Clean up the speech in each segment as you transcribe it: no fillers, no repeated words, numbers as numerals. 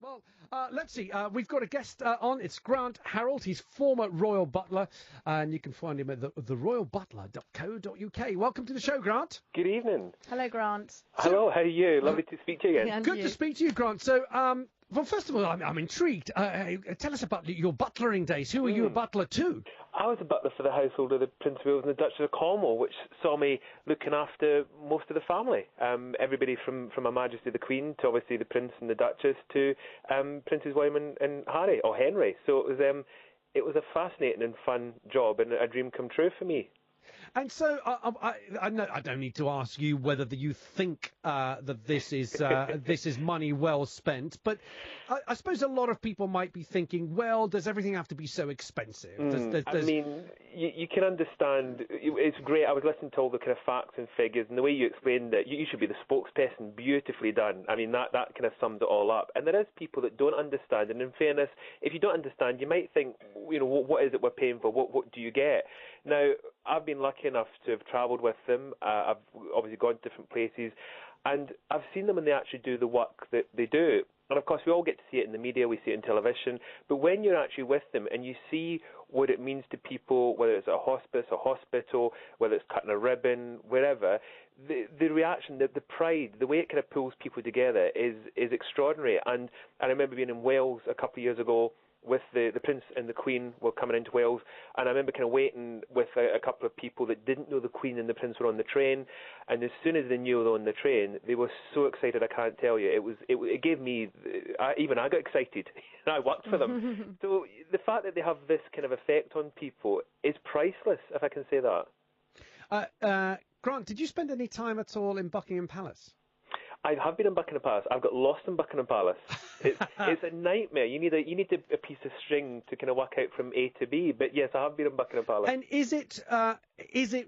Well, let's see. We've got a guest on. It's Grant Harrold. He's former Royal Butler, and you can find him at the royalbutler.co.uk. Welcome to the show, Grant. Good evening. Hello, Grant. Hello, how are you? Lovely to speak to you again. Yeah, Good to speak to you, Grant. So, well, first of all, I'm intrigued. Tell us about your butlering days. Who were you a butler to? I was a butler for the household of the Prince of Wales and the Duchess of Cornwall, which saw me looking after most of the family. Everybody from Her Majesty the Queen to obviously the Prince and the Duchess to Princes William and Harry, or Henry. So it was a fascinating and fun job and a dream come true for me. And so I don't need to ask you whether you think that this is money well spent, but I suppose a lot of people might be thinking, well, does everything have to be so expensive? I mean, you can understand. It's great. I was listening to all the kind of facts and figures, and the way you explained it, you should be the spokesperson. Beautifully done. I mean, that kind of sums it all up. And there is people that don't understand. And in fairness, if you don't understand, you might think, what is it we're paying for? What do you get? Now, I've been lucky enough to have travelled with them. I've obviously gone to different places, and I've seen them when they actually do the work that they do. And of course, we all get to see it in the media, we see it in television, but when you're actually with them and you see what it means to people, whether it's a hospice, a hospital, whether it's cutting a ribbon, wherever, the reaction, the pride, the way it kind of pulls people together is extraordinary. And I remember being in Wales a couple of years ago, with the Prince and the Queen were coming into Wales, and I remember kind of waiting with a couple of people that didn't know the Queen and the Prince were on the train, and as soon as they knew they were on the train, they were so excited, I can't tell you. It gave me, I got excited, and I worked for them. So the fact that they have this kind of effect on people is priceless, if I can say that. Grant, did you spend any time at all in Buckingham Palace? I have been in Buckingham Palace. I've got lost in Buckingham Palace. It's a nightmare. You need a piece of string to kind of work out from A to B. But yes, I have been in Buckingham Palace. And is it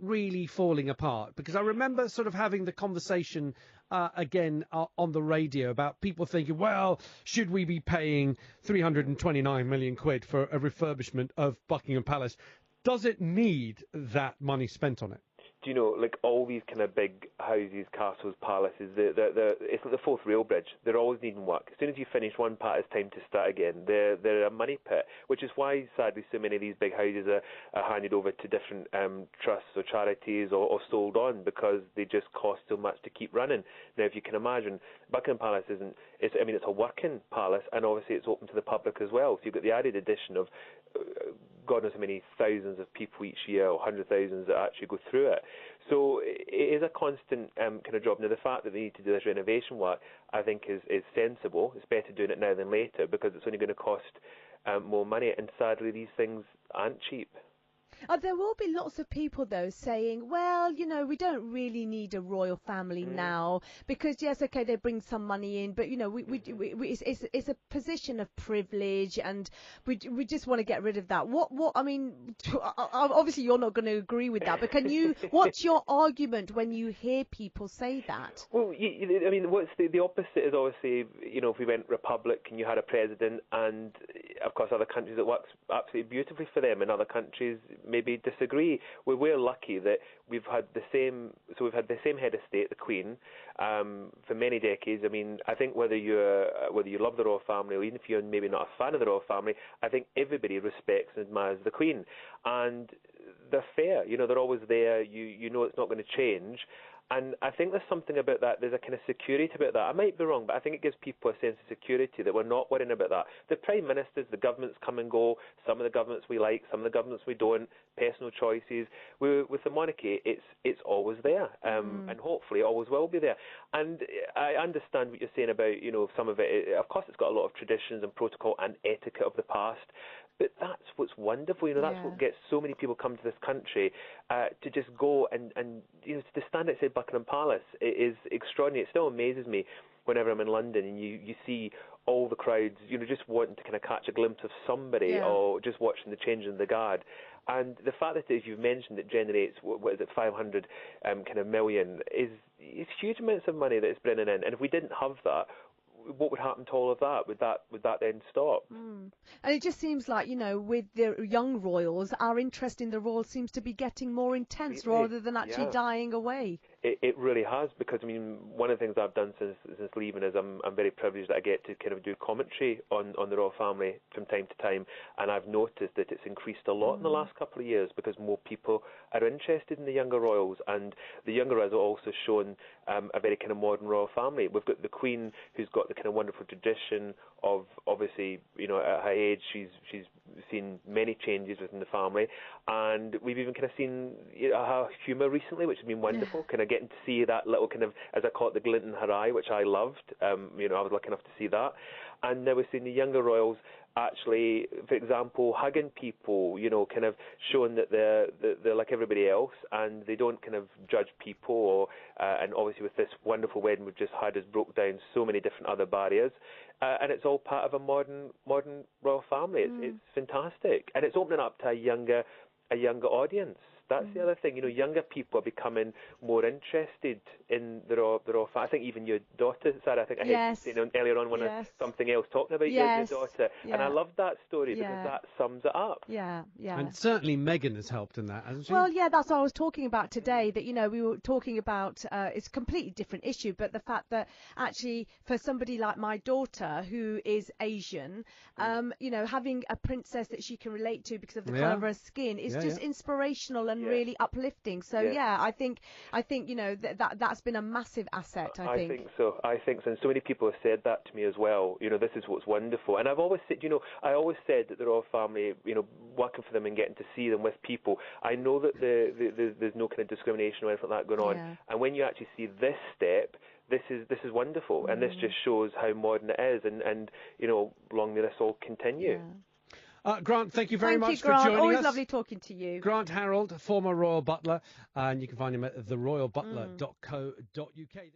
really falling apart? Because I remember sort of having the conversation again on the radio about people thinking, well, should we be paying 329 million quid for a refurbishment of Buckingham Palace? Does it need that money spent on it? Do you know, like all these kind of big houses, castles, palaces, it's like the fourth rail bridge. They're always needing work. As soon as you finish one part, it's time to start again. They're a money pit, which is why, sadly, so many of these big houses are handed over to different trusts or charities or sold on because they just cost so much to keep running. Now, if you can imagine, Buckingham Palace it's a working palace, and obviously it's open to the public as well. So you've got the added addition of God knows how many thousands of people each year, or 100,000 that actually go through it. So it is a constant kind of job. Now, the fact that they need to do this renovation work, I think, is sensible. It's better doing it now than later because it's only going to cost more money. And sadly, these things aren't cheap. There will be lots of people, though, saying, well, we don't really need a royal family now because, yes, OK, they bring some money in, but, it's a position of privilege and we just want to get rid of that. I mean, obviously you're not going to agree with that, but what's your argument when you hear people say that? Well, I mean, what's the opposite is obviously, if we went republic and you had a president and, of course, other countries it works absolutely beautifully for them and other countries maybe disagree. We're lucky that we've had the same head of state, the Queen, for many decades. I mean, I think whether you love the royal family or even if you're maybe not a fan of the royal family, I think everybody respects and admires the Queen, and they're fair. They're always there. You know it's not going to change. And I think there's something about that. There's a kind of security about that. I might be wrong, but I think it gives people a sense of security that we're not worrying about that. The prime ministers, the governments come and go. Some of the governments we like, some of the governments we don't. Personal choices. With the monarchy, it's always there, and hopefully always will be there. And I understand what you're saying about some of it. Of course, it's got a lot of traditions and protocol and etiquette of the past. But that's what's wonderful, that's what gets so many people come to this country to just go and to stand outside Buckingham Palace. It is extraordinary. It still amazes me whenever I'm in London and you see all the crowds, just wanting to kind of catch a glimpse of somebody or just watching the changing of the guard. And the fact that, as you've mentioned, it generates, 500 kind of million is huge amounts of money that it's bringing in. And if we didn't have that, what would happen to all of that? Would that then stop? And it just seems like, with the young royals, our interest in the royals seems to be getting more intense rather than actually dying away. It really has, because I mean, one of the things I've done since leaving is I'm very privileged that I get to kind of do commentary on the royal family from time to time, and I've noticed that it's increased a lot in the last couple of years because more people are interested in the younger royals, and the younger royals are also shown a very kind of modern royal family. We've got the Queen, who's got the kind of wonderful tradition of, obviously, you know, at her age, she's seen many changes within the family, and we've even kind of seen her humour recently, which has been wonderful. Kind of getting to see that little kind of, as I call it, the glint in her eye, which I loved. You know, I was lucky enough to see that. And now we're seeing the younger royals actually, for example, hugging people, you know, kind of showing that they're like everybody else, and they don't kind of judge people. Or and obviously with this wonderful wedding we've just had, has broke down so many different other barriers, and it's all part of a modern royal family. It's fantastic, and it's opening up to a younger audience. That's the other thing, you know, younger people are becoming more interested in the royal family. I think even your daughter, Sarah, I think I heard you saying earlier on something else, talking about your daughter. Yeah. And I love that story because that sums it up. Yeah. And certainly Meghan has helped in that, hasn't she? Well, yeah, that's what I was talking about today, that, you know, we were talking about, it's a completely different issue, but the fact that actually for somebody like my daughter who is Asian, you know, having a princess that she can relate to because of the colour of her skin is just inspirational and really uplifting. So I think you know that's been a massive asset. I think so. And so many people have said that to me as well. You know, this is what's wonderful. And I've always said, you know, that the royal family, you know, working for them and getting to see them with people, I know that there's no kind of discrimination or anything like that going on. And when you actually see this step, this is wonderful, and this just shows how modern it is. And you know, long may this all continue. Grant, thank you very much for Grant. joining us. Always lovely talking to you. Grant Harrold, former Royal Butler, and you can find him at theroyalbutler.co.uk.